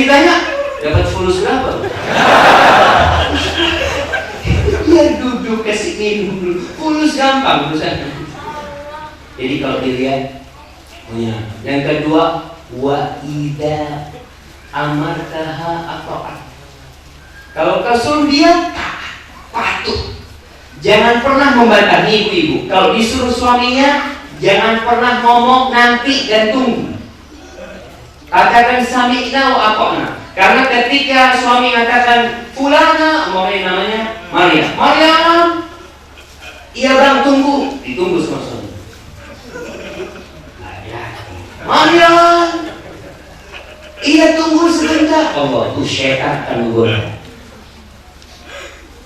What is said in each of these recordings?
ditanya, dapat fulus berapa? Dia duduk kasih minum dulu. Fulus gampang urusannya. Jadi kalau dilihat, yang kedua, wa idza amartaha ata'at. Kalau kau suruh dia patuh. Jangan pernah membantah ibu-ibu. Kalau disuruh suaminya, jangan pernah ngomong nanti dan tunggu. Katakan sami'na wa ata'na. Karena ketika suami mengatakan fulana, namanya Maria, ia bilang tunggu, ditunggu sama suami. Maria, ia tunggu sebentar. Allah, itu syaitan akan menggoda.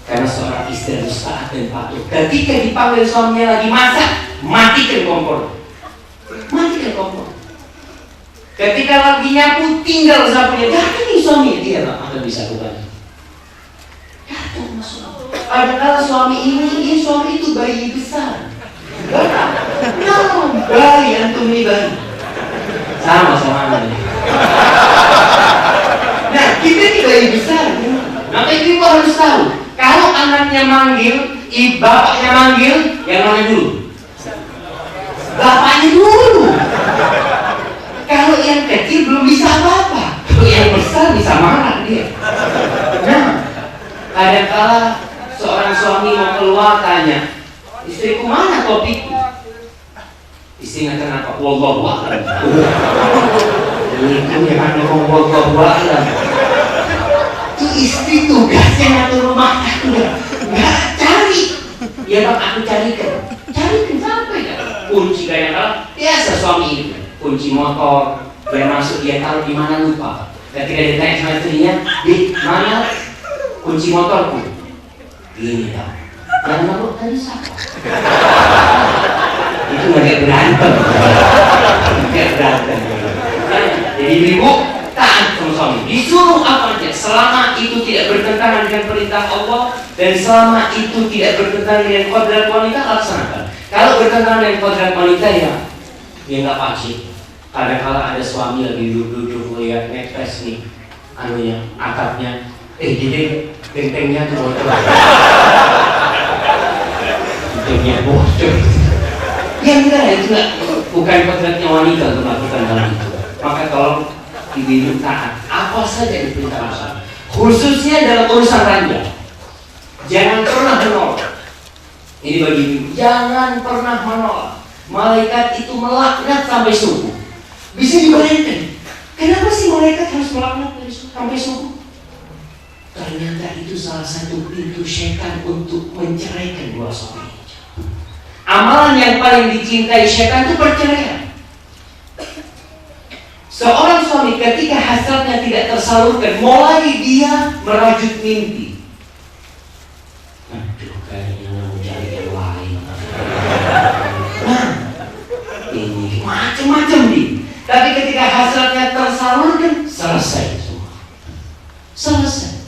Karena seorang istri harus taat dan patuh. Ketika dipanggil suaminya lagi masak, matikan kompor. Matikan kompor. Ketika lagi nyapu, tinggal sapunya. Datang suami, dia akan bisa lakukan. Datang suami. Padahal suami ini suami itu bayi besar. Nah, bayi antum ini bayi. Sama ini. Nah, kita ini bayi besar. Maka ibu harus tahu. Kalau anaknya manggil, bapaknya manggil, yang mana dulu? Bapaknya dulu. Kalau yang kecil belum bisa apa-apa, kalau yang besar bisa marah dia. Nah, kadang-kala seorang suami mau keluar tanya, istriku mana kopiku? Istrinya kenapa? Wallahu a'lam. Itu yang ngomong wallahu a'lam. Itu istri tugasnya ngatur rumah tangga, nggak cari. Ya bang, aku carikan sampai kan. Kunci kadang-kala biasa suami itu. Kunci motor, dia masuk, dia taruh di mana lupa. Ketika ditanya sama istrinya, di mana kunci motorku? Ini dong. Yang naruh tadi siapa? Itu nggak berantem. Jadi ibu taat sama suami. Disuruh apa aja, selama itu tidak bertentangan dengan perintah Allah dan selama itu tidak bertentangan dengan kodrat wanita, laksanakan. Kalau bertentangan dengan kodrat wanita ya nggak wajib. Kadang-kala ada suami lagi duduk lihat Netflix nih, atapnya, gini, bentengnya tuh bocor. Bentengnya bocor. Ya enggak, itu enggak, bukan kodratnya wanita untuk melakukan hal itu. Maka kalau ibu taat, apa saja diperintah Allah, khususnya dalam urusan ranjang, jangan pernah menolak. Ini bagi ibu, jangan pernah menolak. Malaikat itu melaknat sampai subuh. Bisa dibayangkan, kenapa sih malaikat harus melaknat sampai subuh? Ternyata itu salah satu pintu syaitan untuk menceraikan dua suami. Amalan yang paling dicintai syaitan itu perceraian. Seorang suami ketika hasratnya tidak tersalurkan, mulai dia merajut mimpi. Aduh, kayaknya mau cari yang lain. Nah, ini macam-macam nih. Tapi ketika hasratnya tersalurkan, selesai semua. Selesai.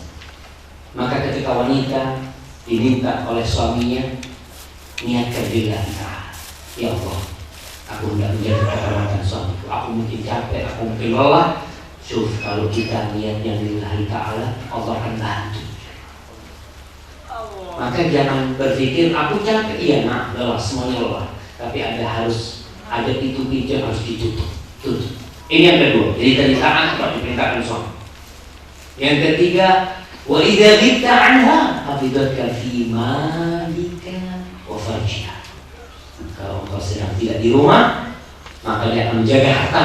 Maka ketika wanita diminta oleh suaminya, niatkan lillahi ta'ala. Ya Allah, aku tidak menjaga kehormatan suamiku. Aku mungkin capek, aku mungkin lelah. Kalau kita niatnya lillahi ta'ala, Allah akan bantu. Maka jangan berpikir aku capek, iya nak, lelah, semuanya lelah. Tapi ada pintu-pintu yang harus ditutup. Ini yang kedua. Jadi tadi taat kalau diperintahkan suami. Yang ketiga, wa idza ghibta anha hafizatka fi malika wa farjiha. Kalau engkau sedang tidak di rumah, maka dia akan menjaga harta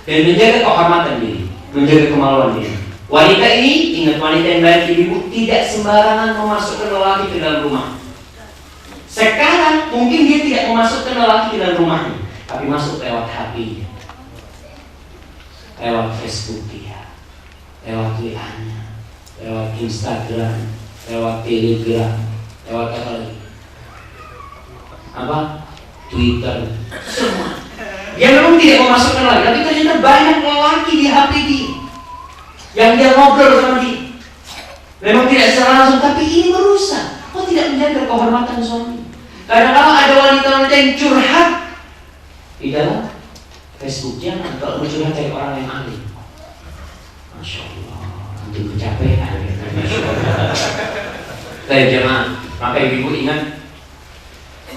dan menjaga kehormatan diri, menjaga kemaluan diri. Wanita ini, ingat wanita yang baik ibu, tidak sembarangan memasukkan lelaki ke dalam rumah. Sekarang mungkin dia tidak memasukkan lelaki ke dalam rumahnya, tapi masuk lewat HP-nya, lewat Facebook dia, lewat WA-nya, lewat Instagram, lewat Telegram, lewat apa lagi? Twitter, semua. Dia memang tidak memasukkan lagi, tapi ternyata banyak lelaki di HP dia yang dia ngobrol sama dia. Memang tidak secara langsung, tapi ini merusak. Kok tidak menjaga kehormatan suami? Kadang-kadang ada wanita-wanita yang curhat di dalam Facebook. Jangan, kalau curhat dari orang yang ahli. Masya Allah, itu kecapean. Baik jemaah, maka ibu ingat,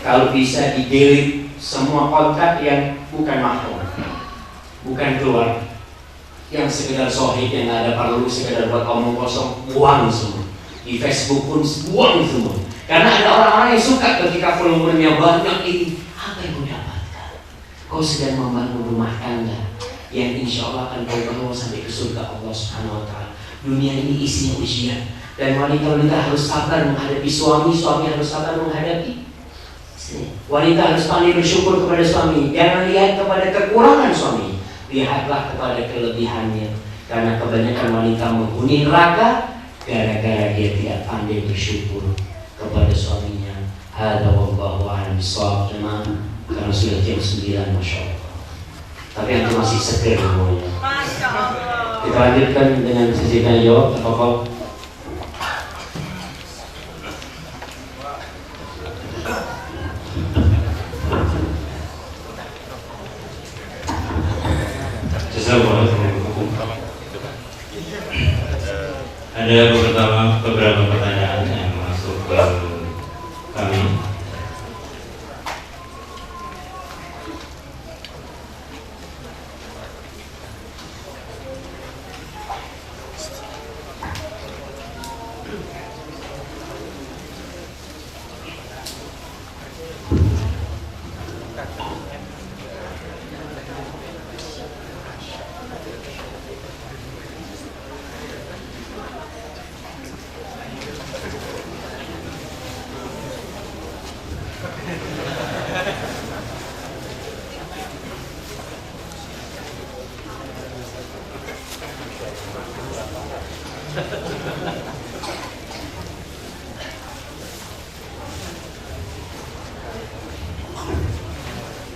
kalau bisa di-delete semua kontak yang bukan mahrum, bukan keluar, yang sekedar sohib, yang nggak ada perlu, sekedar buat omong kosong, buang semua. Di Facebook pun buang semua. Karena ada orang-orang yang suka ketika volumenya banyak ini. Apa yang kau dapatkan? Kau sedang membangun rumah tangga yang insya Allah akan kau bawa sampai ke surga Allah Subhanahu Wa Taala. Dunia ini isinya ujian, dan wanita-wanita harus sabar menghadapi suami, suami harus sabar menghadapi. Wanita harus pandai bersyukur kepada suami. Jangan lihat kepada kekurangan suami, lihatlah kepada kelebihannya. Karena kebanyakan wanita menghuni neraka gara-gara dia tidak pandai bersyukur kepada suaminya. Hada wallahu a'lam bishawab. Karena sudah jam 9, Masya Allah. Tapi antum masih seger semuanya. Masya Allah. Kita lanjutkan dengan sesi tanya jawab. Apa-apa? Ada beberapa pertanyaan yang masuk ke kami.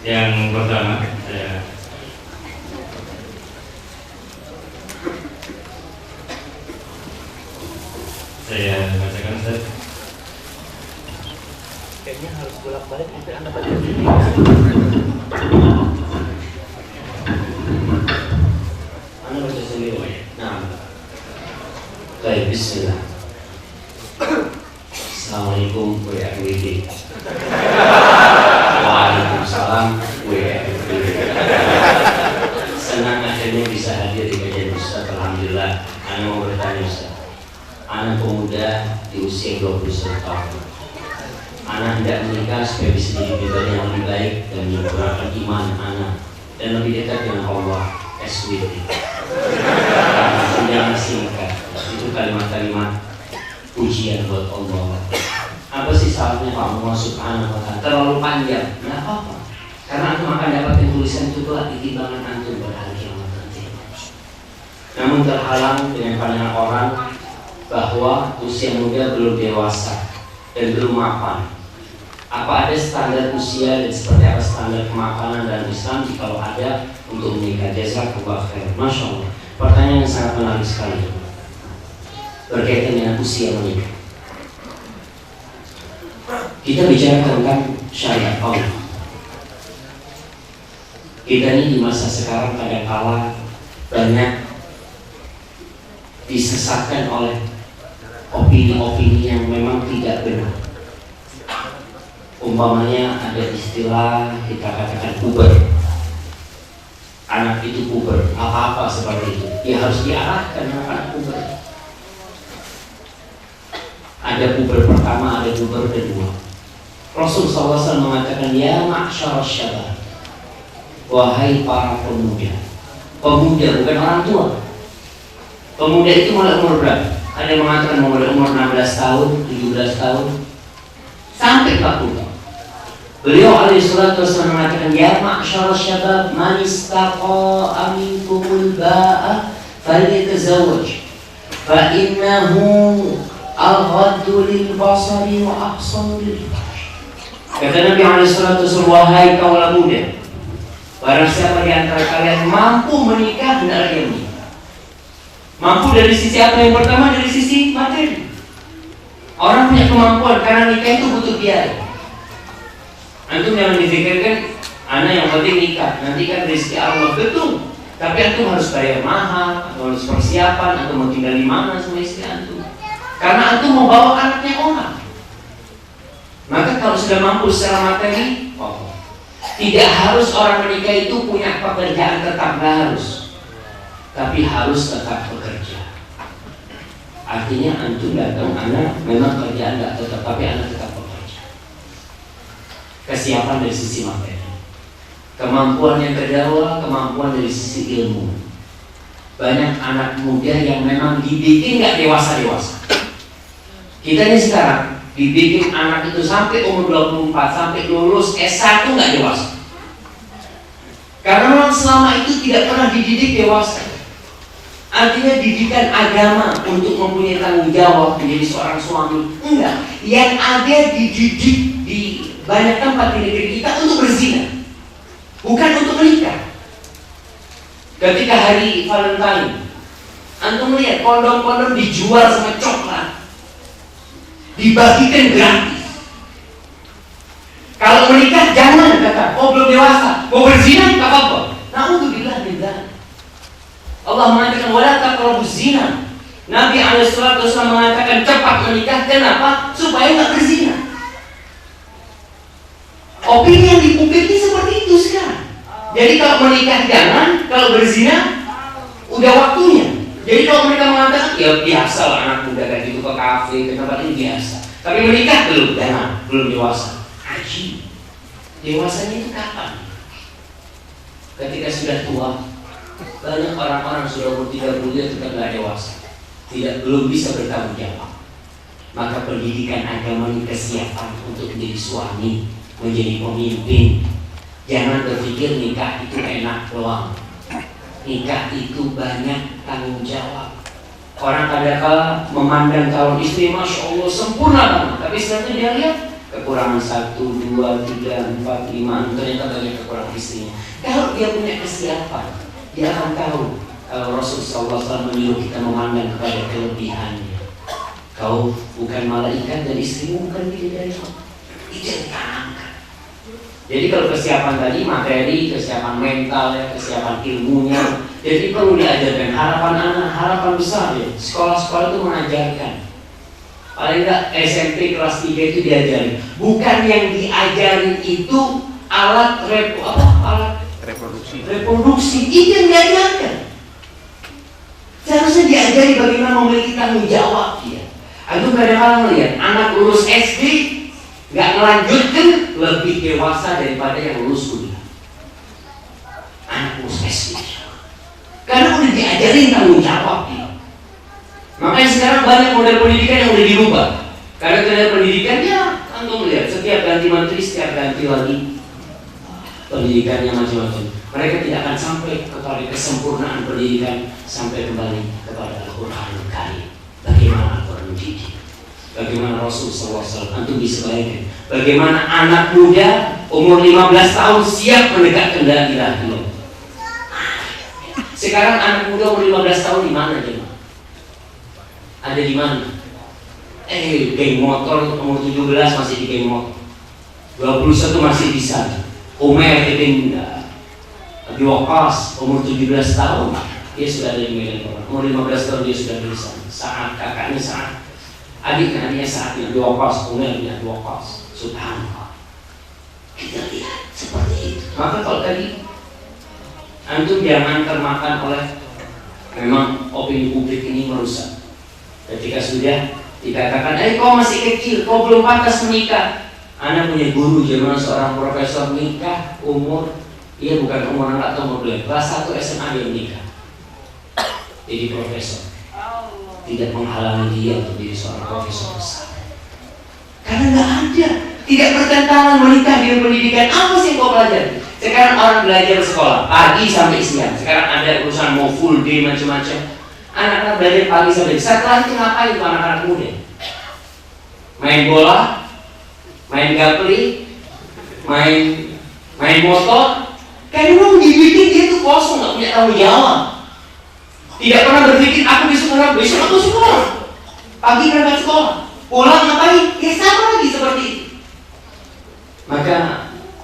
Yang pertama, saya bacakan, Ustaz. Kayaknya harus bolak-balik nanti Anda baca sendiri. Anda baca sendiri. Nah, baik, bismillah. Assalamualaikum WRWD. Waalaikumsalam WRWD. Senang akhirnya bisa hadir di kajian Ustaz. Alhamdulillah. Anda mau bertanya, Ustaz. Anak pemuda di usia 21 tahun. Anak tidak menikah supaya bisa jadi pribadi yang lebih baik dan menyempurnakan iman anak dan lebih dekat dengan Allah. SWT. Jangan singkat. Itu kalimat-kalimat ujian buat Allah. Apa sih salahnya Pak Allah Subhanahu Wa Taala? Terlalu panjang, nggak apa-apa. Karena antum akan dapat tulisan itu kelak di timbangan antum pada hari kiamat nanti. Namun terhalang dengan pandangan orang bahwa usia muda belum dewasa dan belum mapan. Apa ada standar usia dan seperti apa standar kemapanan dalam Islam jika ada untuk menikah? Jazakallahu khair. Masya Allah. Pertanyaan yang sangat menarik sekali berkaitan dengan usia menikah. Kita bicara tentang syariat Allah. Kita ini di masa sekarang kadang-kala banyak disesatkan oleh opini-opini yang memang tidak benar. Umpamanya ada istilah kita katakan puber. Anak itu puber, apa-apa seperti itu. Ya harus diarahkan anak puber. Ada puber pertama, ada puber kedua. Rasul SAW mengatakan, ya ma'syar syabab, wahai para pemuda. Pemuda bukan orang tua. Pemuda itu mulai umur berapa? Ada yang mengatakan mulai umur 16 tahun, 17 tahun, sampai 40 tahun. Beliau alaihi salatu wasallam mengatakan, ya ma'syar syabab, man istaqa'a minkumul ba'a falyatazawwaj fa innahu aghaddu lil basari wa ahsanu lil farj. Kata Nabi alaihi salatu wasallam, wahai kaula muda, barang siapa di antara kalian mampu menikah, hendaklah dia menikah. Mampu dari sisi apa? Yang pertama dari sisi materi. Orang punya kemampuan, karena nikah itu butuh biaya. Antum jangan dipikirkan anak yang penting nikah, nanti kan rezeki Allah. Betul. Tapi antum harus bayar mahal, atau harus persiapan, atau mau tinggal di mana sama istri antum. Karena antum mau bawa anaknya orang. Maka kalau sudah mampu secara materi, tidak harus orang menikah itu punya pekerjaan tetap, nggak harus. Tapi harus tetap bekerja. Artinya antum datang, anak memang kerjaan nggak tetap, tapi anak tetap bekerja. Kesiapan dari sisi materi, kemampuan yang kedua, kemampuan dari sisi ilmu. Banyak anak muda yang memang dibikin nggak dewasa. Kita ini sekarang dibikin anak itu sampai umur 24, sampai lulus S1 nggak dewasa. Karena memang selama itu tidak pernah dididik dewasa. Artinya didikan agama untuk mempunyai tanggung jawab menjadi seorang suami, enggak. Yang ada dididik di banyak tempat di negeri kita untuk berzina, bukan untuk menikah. Ketika hari Valentine, antum melihat kondom-kondom dijual sama coklat, dibagikan gratis. Kalau menikah jangan, kata, oh belum dewasa, mau berzina tak apa-apa. Na'udzubillah min dzalik. Allah mengatakan wala taqrabuz zina. Nabi SAW mengatakan cepat menikah, kenapa? Supaya nggak berzina. Opini yang dipublik seperti itu sekarang. Jadi kalau menikah jangan, kalau berzina udah waktunya. Jadi kalau mereka mengatakan ya biasa lah anak muda kayak gitu ke kafe, ke tempat ini biasa. Tapi menikah belum, jangan, belum dewasa. Haji, dewasanya itu kapan? Ketika sudah tua. Banyak orang-orang sudah umur 30 tetap tidak dewasa, belum bisa bertanggung jawab. Maka pendidikan agama ini kesiapan untuk menjadi suami, menjadi pemimpin. Jangan berpikir nikah itu enak doang. Nikah itu banyak tanggung jawab. Orang kadang-kadang memandang calon istri masya Allah sempurna banget, tapi sebenarnya dia lihat kekurangan 1, 2, 3, 4, 5, ternyata banyak kekurangan istrinya. Kalau dia punya kesiapan, dia akan tahu kalau Rasulullah SAW menyuruh kita memandang kepada kelebihannya. Kau bukan malaikat dan istrimu bukan bidadari. Itu yang ditanamkan. Jadi kalau kesiapan tadi materi, kesiapan mental, ya, kesiapan ilmunya, jadi perlu diajarkan. Harapan anak, harapan besar ya. Sekolah-sekolah itu mengajarkan. Paling enggak SMP kelas 3 itu diajarin. Bukan yang diajarin itu alat reproduksi itu yang diajarkan. Seharusnya diajari bagaimana memiliki tanggung jawab dia. Antum kadang-kadang melihat anak lulus SD nggak melanjutkan lebih dewasa daripada yang lulus kuliah. Anak lulus SD karena udah diajarin tanggung jawab dia. Makanya sekarang banyak model pendidikan yang udah dirubah. Karena model pendidikan ya antum melihat setiap ganti menteri, setiap ganti lagi pendidikannya macam-macam. Mereka tidak akan sampai kepada kesempurnaan pendidikan sampai kembali kepada Al-Quranul Karim. Bagaimana Al-Quran mendidik? Bagaimana Rasul SAW? Antum bisa bayangkan bagaimana anak muda umur 15 tahun siap menegakkan la ilaha illallah. Sekarang anak muda umur 15 tahun di mana dia? Ada di mana? Geng motor umur 17 masih di geng motor. 21 masih bisa. Umar ibn Abi Waqqas umur 17 tahun dia sudah ada di Medan Perang. Umur 15 tahun dia sudah di sana. Saat kakaknya Saat, adiknya Saat bin Abi Waqqas, Umar bin Abi Waqqas. Subhanallah. Kita lihat seperti itu. Maka kalau tadi antum jangan termakan oleh memang opini publik ini merusak. Ketika sudah dikatakan, kau masih kecil, kau belum pantas menikah. Anda punya guru zaman seorang profesor nikah umur, dia bukan umur anak atau umur beliau, kelas 1 SMA dia menikah. Jadi profesor tidak menghalangi dia untuk jadi seorang profesor besar. Karena nggak ada, tidak bertentangan menikah dengan pendidikan. Apa sih yang kau pelajari? Sekarang orang belajar sekolah pagi sampai siang. Sekarang ada urusan mau full day macam-macam. Anak-anak belajar pagi sampai siang. Setelah itu ngapain tuh anak-anak muda? Main bola, main gapli, main motor. Karena memang dibikin dia tuh kosong, nggak punya tanggung jawab. Tidak pernah berpikir aku besok aku sekolah. Pagi berangkat sekolah, pulang ngapain? Ya sama lagi seperti itu. Maka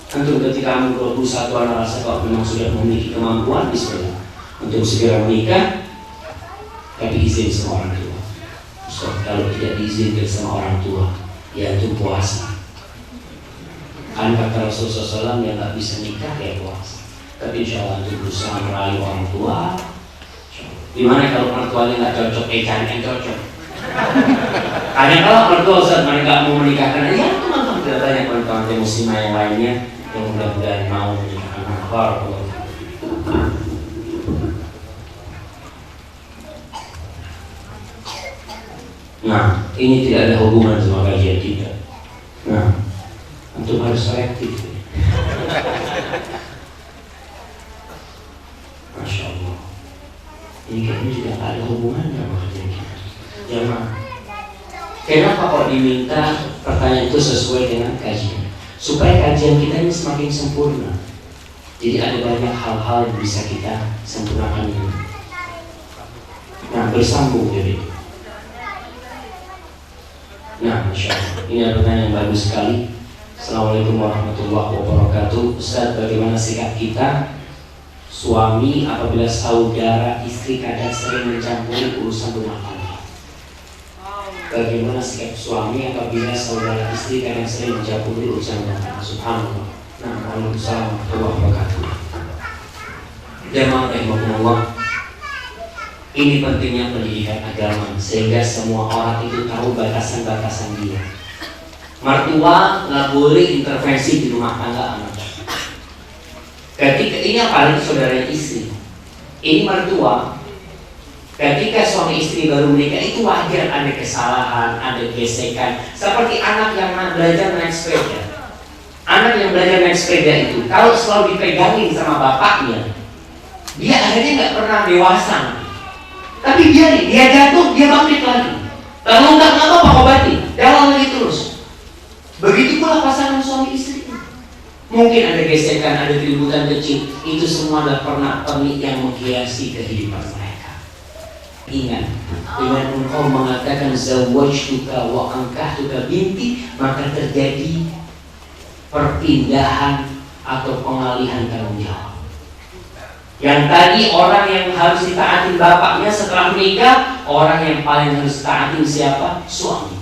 tentu ketika umur 21 anak rasa kalau memang sudah memiliki kemampuan, bismillah. untuk segera menikah, tapi izin sama orang tua. So, kalau tidak diizinkan sama orang tua, ya itu puasa. Kan kata Rasulullah SAW, yang nggak bisa nikah ya puasa. Tapi insya Allah untuk berusaha merayu orang tua. Gimana kalau orang tuanya nggak cocok, cari yang cocok. Hanya kalau orang tua saat mereka mau menikahkan, ya teman-teman tidak banyak kawan-kawan muslimah yang lainnya yang mudah-mudahan mau menikahkan anak. Nah, ini tidak ada hubungan sama kajian kita. Nah, untuk harus selektif. Masya Allah. Ini kayaknya juga tidak ada hubungannya sama kajian kita. Jamaah. Kenapa kok diminta pertanyaan itu sesuai dengan kajian? Supaya kajian kita ini semakin sempurna. Jadi ada banyak hal-hal yang bisa kita sempurnakan ini. Nah, bersambung jadi. Nah, Masya Allah. Ini adalah pertanyaan yang bagus sekali. Assalamualaikum warahmatullahi wabarakatuh. Ustaz, bagaimana sikap kita suami apabila saudara istri kadang sering mencampuri urusan rumah tangga? Bagaimana sikap suami apabila saudara istri kadang sering mencampuri urusan rumah tangga? Subhanallah. Nah, waalaikumsalam warahmatullahi wabarakatuh. Jamaah rahimahullah. Ini pentingnya pendidikan agama sehingga semua orang itu tahu batasan-batasan dia. Mertua nggak boleh intervensi di rumah tangga anak. Ketika ini apalagi saudara istri, ini mertua. Ketika suami istri baru menikah itu wajar ada kesalahan, ada gesekan. Seperti anak yang belajar naik sepeda. Anak yang belajar naik sepeda itu kalau selalu dipegangin sama bapaknya, dia akhirnya nggak pernah dewasa. Tapi dia jatuh, dia bangkit lagi. Kalau nggak apa-apa, obati, jalan lagi terus. Begitu pula pasangan suami istri. Mungkin ada gesekan, ada keributan kecil. Itu semua adalah pernak-pernik yang menghiasi kehidupan mereka. Ingat, dengan engkau mengatakan zawwajtuka wa ankahtuka binti, maka terjadi perpindahan atau pengalihan tanggung jawab. Yang tadi orang yang harus ditaatin bapaknya setelah menikah, orang yang paling harus taatin siapa? Suami.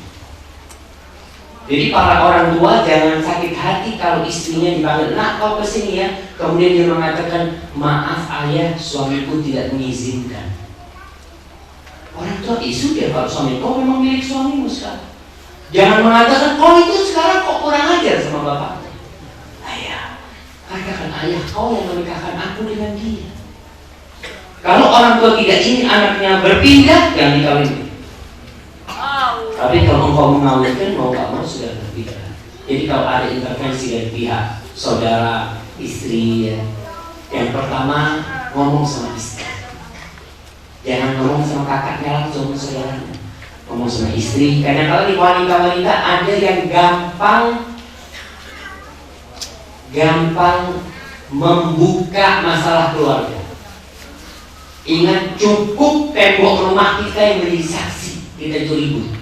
Jadi para orang tua jangan sakit hati kalau istrinya dipanggil, nak kau kesini ya. Kemudian dia mengatakan, maaf ayah, suamiku tidak mengizinkan. Orang tua isu dia kalau suami, kau memang milik suamimu sekarang. Jangan mengatakan, kau itu sekarang kok kurang ajar sama bapaknya. Ayah, katakan ayah, kau yang menikahkan aku dengan dia. Kalau orang tua tidak ingin anaknya berpindah, jangan dikawin. Tapi kalau engkau mengawinkan, mau gak mau sudah berpindah. Jadi kalau ada intervensi dari pihak saudara, istri ya, yang pertama ngomong sama istri. Jangan ngomong sama kakaknya langsung, saudaranya. Ngomong sama istri. Karena kalau di wanita-wanita ada yang gampang membuka masalah keluarga. Ingat, cukup tembok rumah kita yang menjadi saksi. Kita itu ribut.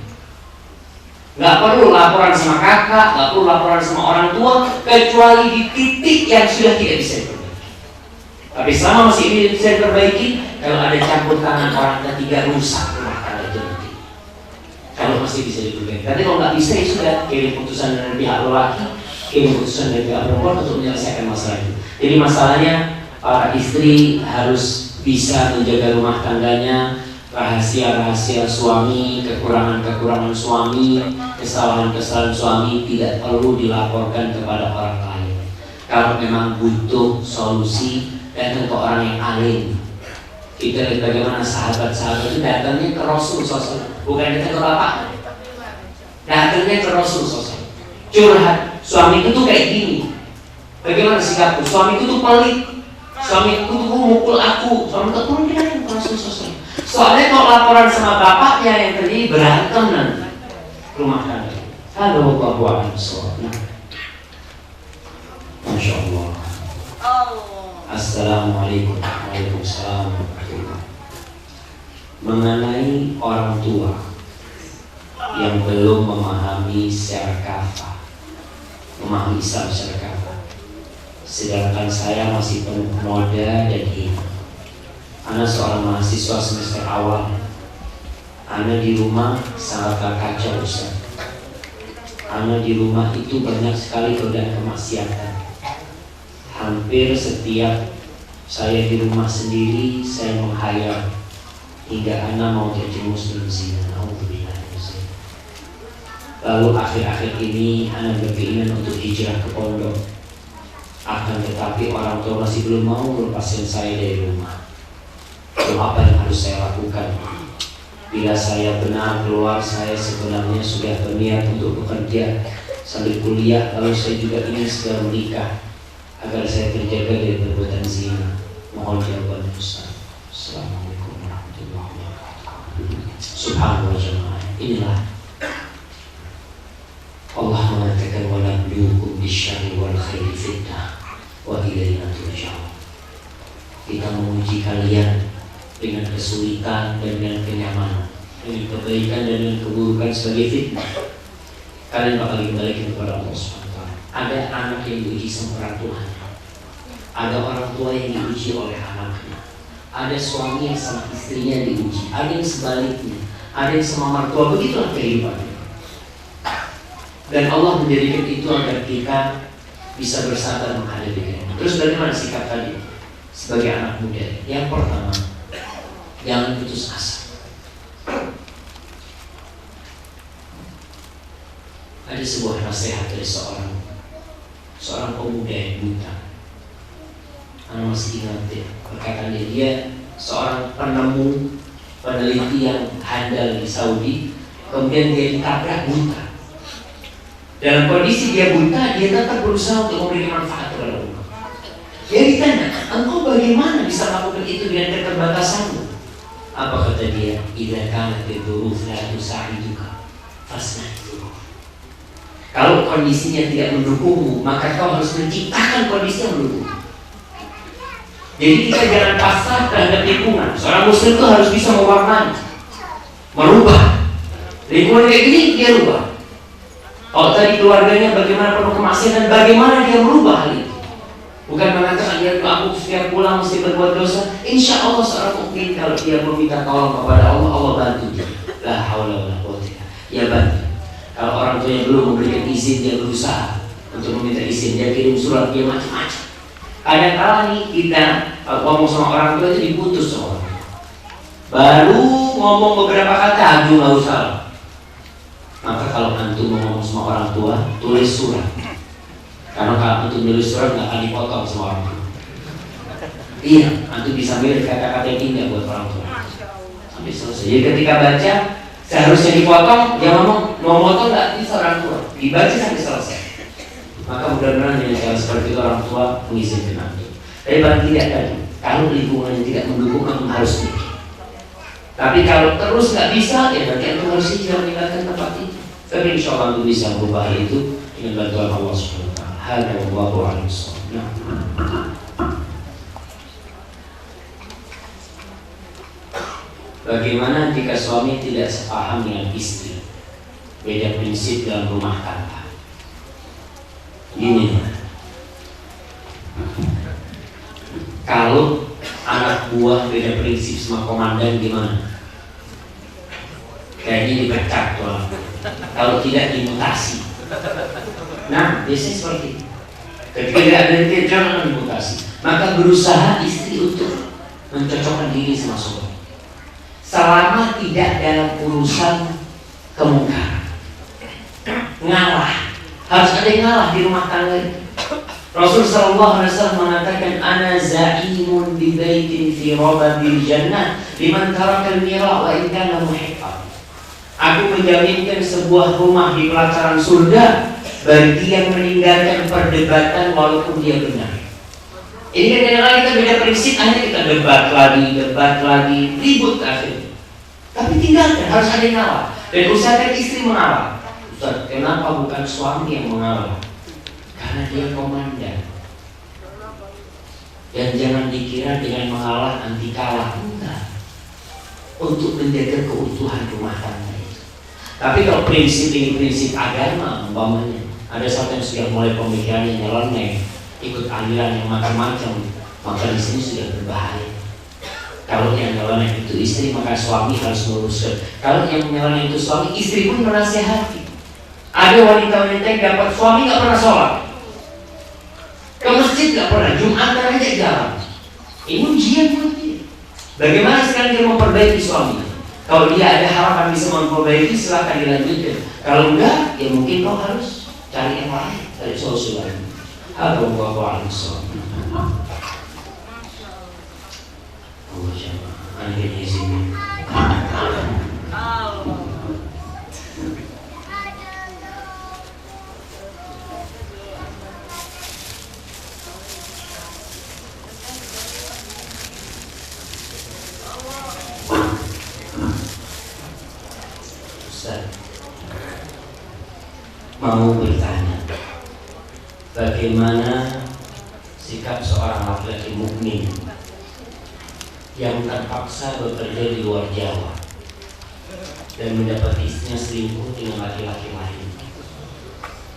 Gak perlu laporan sama kakak, gak perlu laporan sama orang tua, kecuali di titik yang sudah tidak bisa diperbaiki. Tapi selama masih ini bisa diperbaiki, kalau ada campur tangan orang ketiga, rusak rumah tangga itu nanti. Kalau masih bisa diperbaiki. Tapi kalau nggak bisa, ya sudah kirim putusan dari pihak lelaki, kirim putusan dari pihak perempuan untuk menyelesaikan masalah itu. Jadi masalahnya para istri harus bisa menjaga rumah tangganya, rahasia-rahasia suami, kekurangan-kekurangan suami, kesalahan-kesalahan suami tidak perlu dilaporkan kepada orang lain. Kalau memang butuh solusi, datang ke orang yang alim. Kita lihat bagaimana sahabat-sahabat itu datangnya ke Rasul SAW, bukan datang ke bapak. Datangnya ke Rasul SAW. Curhat, suamiku tuh kayak gini. Bagaimana sikapku? Suamiku tuh pelit. Suamiku tuh mukul aku. Suamiku tuh dia ke Rasul SAW. Soalnya kalau laporan sama bapaknya yang terjadi berantem nanti rumah tangga. Halo Bapak Soalnya. Masya Allah. Assalamualaikum Waalaikumsalam. Mengenai orang tua yang belum memahami secara kafah, memahami Islam secara kafah, sedangkan saya masih penuh noda dan iman. Ana seorang mahasiswa semester awal. Ana di rumah sangatlah kacau, Ustaz. Ana di rumah itu banyak sekali godaan kemaksiatan. Hampir setiap saya di rumah sendiri, saya menghayal hingga ana mau terjerumus dalam zina. Alhamdulillah. Lalu akhir-akhir ini ana berkeinginan untuk hijrah ke pondok. Akan tetapi orang tua masih belum mau melepaskan saya dari rumah. Lalu apa yang harus saya lakukan? Bila saya benar keluar, saya sebenarnya sudah berniat untuk bekerja sambil kuliah. Lalu saya juga ingin segera menikah agar saya terjaga dari perbuatan zina. Mohon jawaban Ustaz. Assalamualaikum warahmatullahi wabarakatuh. Subhanallah jemaah. Inilah Allah mengatakan wa nabluukum bisyarri wal khairi fitnah wa ilaina turja'un. Kita menguji kalian dengan kesulitan dan dengan kenyamanan, dengan kebaikan dan dengan keburukan sebagai fitnah. Kalian bakal dikembalikan kepada Allah SWT. Ada anak yang diuji sama orang tuanya, ada orang tua yang diuji oleh anaknya, ada suami yang sama istrinya diuji, ada yang sebaliknya, ada yang sama mertua. Begitulah kehidupannya. Dan Allah menjadikan itu agar kita bisa bersabar menghadapinya. Terus bagaimana sikap tadi sebagai anak muda? Yang pertama, jangan putus asa. Ada sebuah nasihat dari seorang pemuda yang buta. Anak masih ingat ya, perkataan dia seorang penemu, peneliti yang handal di Saudi. Kemudian dia ditabrak buta. Dalam kondisi dia buta, dia tetap berusaha untuk memberikan manfaat kepada umat. Dia ditanya, engkau bagaimana bisa melakukan itu dengan keterbatasanmu? Apa kata dia? Idza kanat dzuruf la tusa'iduka fasna'idhu. Kalau kondisinya tidak mendukungmu, maka kau harus menciptakan kondisi yang mendukung. Jadi kita jangan pasrah terhadap lingkungan. Seorang muslim itu harus bisa mewarnai, merubah. Lingkungan kayak gini dia rubah. Kalau tadi keluarganya bagaimana penuh kemaksiatan, bagaimana dia merubah hal itu? Bukan mengatakan dia aku setiap pulang mesti berbuat dosa. Insya Allah seorang mukmin kalau dia meminta tolong kepada Allah, Allah bantu dia. La haula wala quwwata illa billah. Ya bantu. Kalau orang tuanya belum memberikan izin, dia berusaha untuk meminta izin. Dia kirim surat, dia macam-macam. Kadang-kadang nih kita ngomong sama orang tua itu diputus sama orang. Baru ngomong beberapa kata, aduh nggak usah. Maka kalau antum mau ngomong sama orang tua, tulis surat. Karena kalau antum nulis surat nggak akan dipotong sama orang tua. Iya, antum bisa milih kata-kata yang indah buat orang tua. Sampai selesai. Jadi ketika baca, seharusnya dipotong, dia ngomong potong nggak bisa orang tua. Dibaca sampai selesai. Maka mudah-mudahan dengan cara seperti itu orang tua mengizinkan antum. Tapi paling tidak tadi, kalau lingkungannya tidak mendukung, antum harus mikir. Tapi kalau terus nggak bisa, ya nanti antum harus hijrah meninggalkan tempat itu. Tapi insya Allah antum bisa merubah hal itu dengan bantuan Allah Subhanahu Wa Taala. Hada wallahu a'lam bishawab. Bagaimana jika suami tidak sepaham dengan istri, beda prinsip dalam rumah tangga? Gini, kalau anak buah beda prinsip sama komandan gimana? Kayaknya dipecat tuh. Kalau tidak dimutasi. Nah, biasanya seperti itu. Ketika tidak ada jangan dimutasi. Maka berusaha istri untuk mencocokkan diri sama suami. Selama tidak dalam urusan kemungkaran, ngalah. Harus ada yang ngalah di rumah tangga itu. Rasul sallallahu alaihi wasallam mengatakan, ana za'imun bi baitin fi rababil jannah liman taraka al-mira wa in kana muhiqqan. Aku menjaminkan sebuah rumah di pelataran surga bagi yang meninggalkan perdebatan walaupun dia benar. Ini kan kadang-kadang kita beda prinsip, hanya kita debat lagi, ribut akhirnya. Tapi tinggalkan, harus ada yang ngalah. Dan usahakan istri mengalah. Ustaz, kenapa bukan suami yang mengalah? Karena dia komandan. Dan jangan dikira dengan mengalah anti kalah. Enggak. Untuk menjaga keutuhan rumah tangga itu. Tapi kalau prinsip ini prinsip agama, umpamanya ada satu yang sudah mulai pemikirannya nyeleneh, ikut aliran yang macam-macam, maka di sini sudah berbahaya. Kalau yang nyeleneh itu istri, maka suami harus meluruskan. Kalau yang nyeleneh itu suami, istri pun menasihati. Ada wanita-wanita yang dapat suami nggak pernah sholat, ke masjid nggak pernah, Jumatan aja jarang. Ini ujian buat dia. Bagaimana sekarang dia memperbaiki suaminya? Kalau dia ada harapan bisa memperbaiki, silahkan dilanjutkan. Kalau enggak, ya mungkin kau harus cari yang lain, cari solusi lain. Atau bawa suami. Oh, siapa? Aneh di sini. Mau bertanya, bagaimana sikap seorang laki-laki mukmin yang terpaksa bekerja di luar Jawa dan mendapat istrinya selingkuh dengan laki-laki lain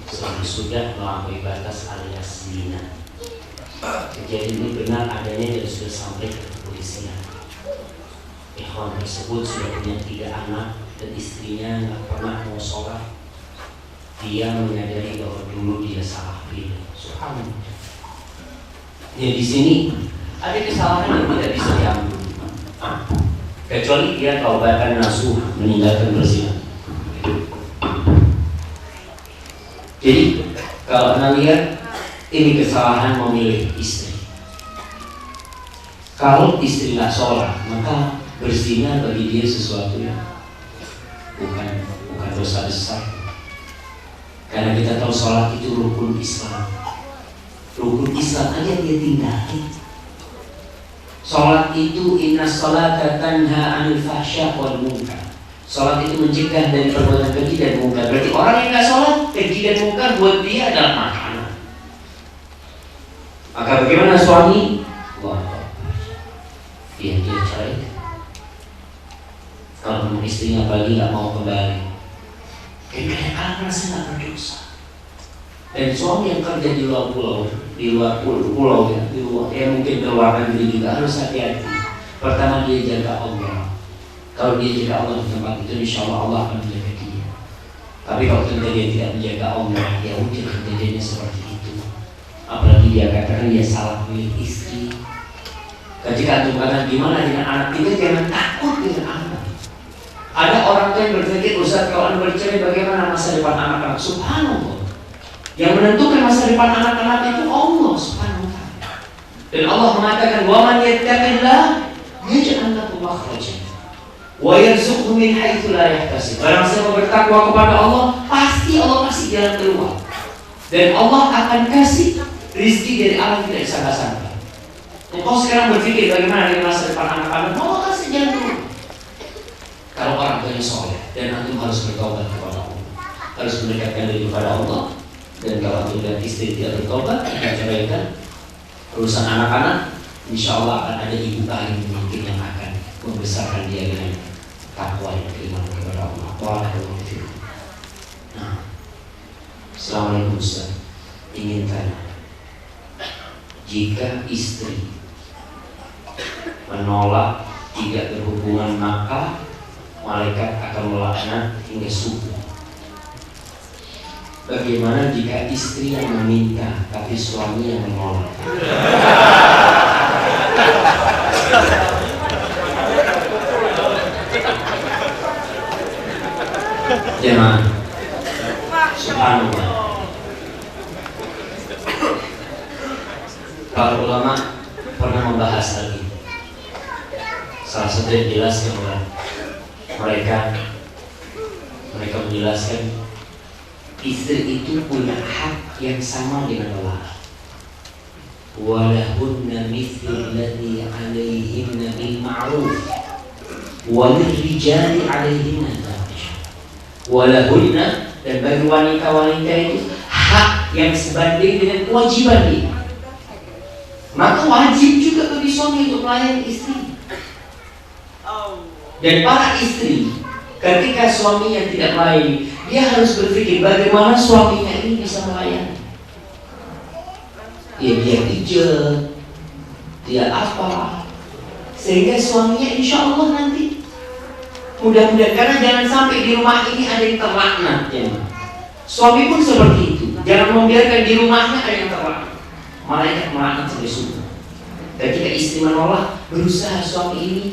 selama sudah melampaui batas alias zina. Kejadian ini benar adanya dan sudah sampai ke kepolisian. Ikhwan tersebut sudah punya 3 anak dan istrinya nggak pernah mau sholat. Dia menyadari bahwa dulu dia salah pilih. Subhanallah. Ya di sini ada kesalahan yang tidak bisa diambil, kecuali dia taubat nasuh, meninggalkan berzina. Jadi kalau anda lihat ini kesalahan memilih istri. Kalau istri nggak sholat, maka berzina bagi dia sesuatu yang bukan dosa besar. Karena kita tahu sholat itu rukun Islam. Rukun Islam aja dia tinggalin. Sholat itu inna sholata tanha anil fahsya wal munkar. Sholat itu mencegah dari perbuatan keji dan munkar. Berarti orang yang nggak sholat, keji dan munkar buat dia adalah makanan. Maka bagaimana suami? Wah, dia cerai. Kalau istrinya pagi nggak mau kembali, kadang-kadang merasa nggak berdosa. Dan suami yang kerja di luar pulau ya, mungkin ke luar negeri juga harus hati-hati. Pertama dia jaga Allah. Kalau dia jaga Allah di tempat itu, insya Allah akan menjaga dia. Tapi kalau ternyata dia tidak menjaga Allah, ya mungkin kejadiannya seperti itu. Apalagi dia katakan dia salah milih istri. Ketika antum katakan gimana dengan anak kita, jangan takut dengan anak. Ada orang tua yang berpikir, Ustaz kalau anda bercerai bagaimana masa depan anak-anak? Subhanallah. Yang menentukan masa depan anak-anak itu Allah Subhanahu wa ta'ala. Dan Allah mengatakan, "Wa man yattaqillah yaj'al lahu makhrajan wa yarzuqhu min haitsu la yahtasib." Barang siapa bertakwa kepada Allah, pasti Allah kasih jalan keluar. Dan Allah akan kasih rezeki dari arah tidak disangka-sangka. Engkau sekarang berpikir bagaimana dengan masa depan anak-anak, Allah kasih jalan keluar. Kalau orang tuanya soleh, dan antum harus bertobat kepada Allah, harus mendekatkan diri kepada Allah. Dan kalau antum dan istri tidak bertobat, tidak ceraikan, urusan anak-anak, insya Allah akan ada ibu lain mungkin yang akan membesarkan dia dengan takwa dan keimanan kepada Allah. Waalaikumsalam. Nah, Assalamualaikum Ustaz. Ingin tanya, jika istri menolak tidak berhubungan, maka malaikat akan melaknat hingga subuh. Bagaimana jika istri yang meminta tapi suami yang menolak? Jemaah, subhanallah. Para ulama pernah membahas hal ini. Salah satu yang jelaskan oleh mereka menjelaskan istri itu punya hak yang sama dengan lelaki. Walahunna mithlu alladhi 'alaihinna bil ma'ruf wa lirrijali 'alaihinna darajah. Walahunna, dan bagi wanita-wanita itu hak yang sebanding dengan kewajiban dia. Maka wajib juga bagi suami untuk melayani istri. Dan para istri, ketika suaminya tidak melayani, dia harus berpikir bagaimana suaminya ini bisa melayani. Ya dia pijat, dia apa, sehingga suaminya insya Allah nanti mudah-mudahan, karena jangan sampai di rumah ini ada yang terlaknat ya. Suami pun seperti itu, jangan membiarkan di rumahnya ada yang terlaknat, malaikat melaknat sampai subuh. Dan jika istri menolak, berusaha suami ini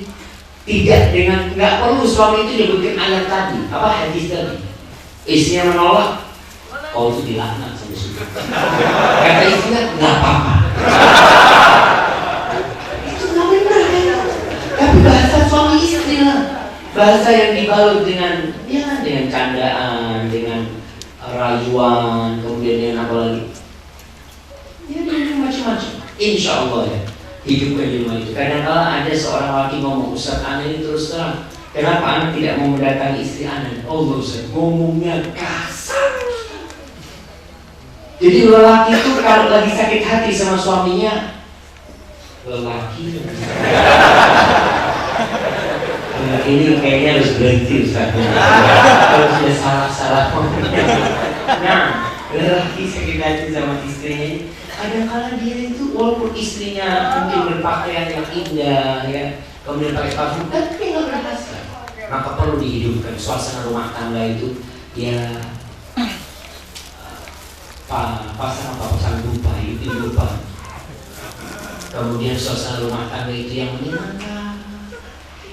tidak dengan, nggak perlu suami itu nyebutin ayat tadi, apa hadis tadi. Istrinya menolak, kau itu dilaknat sampai subuh. Kata istrinya, nggak apa-apa. Itu nggak benar ya. Tapi bahasa suami istri lah, bahasa yang dibalut dengan ya dengan candaan, dengan rayuan, kemudian dengan apa lagi? Ya dengan macam-macam. Insya Allah ya. Hidupkan di rumah itu. Kadang-kala ada seorang laki ngomong, Ustaz, Anda ini terus terang, kenapa Anda tidak mau mendatangi istri Anda? Oh Ustaz, ngomongnya kasar. Jadi lelaki itu kalau lagi sakit hati sama suaminya, lelaki ini kayaknya harus berhenti Ustaz. Kalau sudah salah-salah ngomongnya. Nah, lelaki sakit hati sama istrinya, kadang-kala dia itu walaupun istrinya mungkin berpakaian yang indah ya, kemudian pakai parfum, tapi nggak berhasil. Maka perlu dihidupkan suasana rumah tangga itu ya pasang dupa itu lupa. Kemudian suasana rumah tangga itu yang menyenangkan.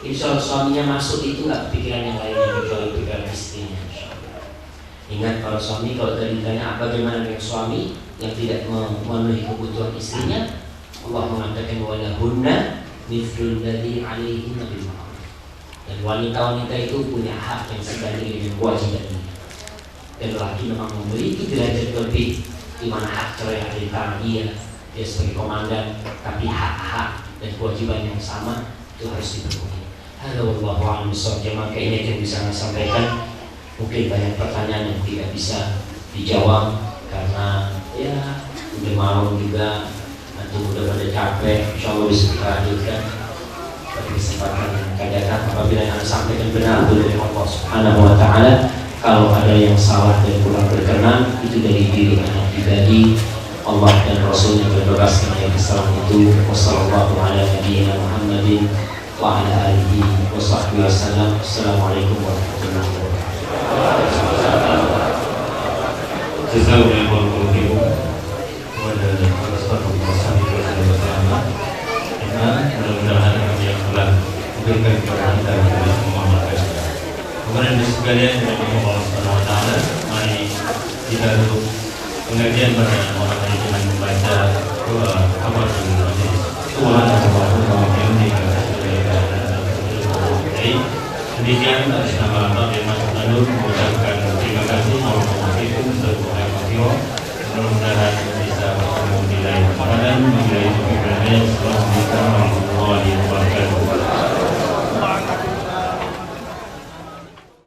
Insya Allah suaminya masuk itu nggak pikiran yang lainnya kecuali pikiran istrinya. Ingat para suami, kalau tadi ditanya bagaimana dengan suami yang tidak memenuhi kebutuhan istrinya, Allah mengatakan walahunna mithlul ladzi 'alaihinna bil ma'ruf. Dan wanita-wanita itu punya hak yang sebanding dengan kewajibannya. Dan laki memang memiliki derajat lebih, di mana hak cerai ada di tangan dia sebagai komandan, tapi hak-hak dan kewajiban yang sama itu harus dipenuhi. Halo wallahu a'lam bishawab. Maka ini yang bisa saya sampaikan. Mungkin banyak pertanyaan yang tidak bisa dijawab karena ya udah malam juga, nanti udah pada capek. Insya Allah bisa kita lanjutkan pada kesempatan yang akan datang. Apabila yang Anda sampaikan benar itu dari Allah Subhanahu Wa Taala, kalau ada yang salah dan kurang berkenan itu dari diri anak pribadi. Allah dan Rasulnya berbebaskan dari kesalahan itu. Wassalamualaikum warahmatullahi wabarakatuh. Assalamualaikum warahmatullahi wabarakatuh. Jazakumullahu khairan kepada Ustaz Muhammad bersama mudah-mudahan kami yang telah memberikan kepada kita dan semua masyarakat. Kemudian sekalian dari Allah Subhanahu Wa Taala, mari kita tutup pengajian pada malam hari dengan membaca doa kafaratul majlis. Demikian atas nama Bapak Mas Anur mengucapkan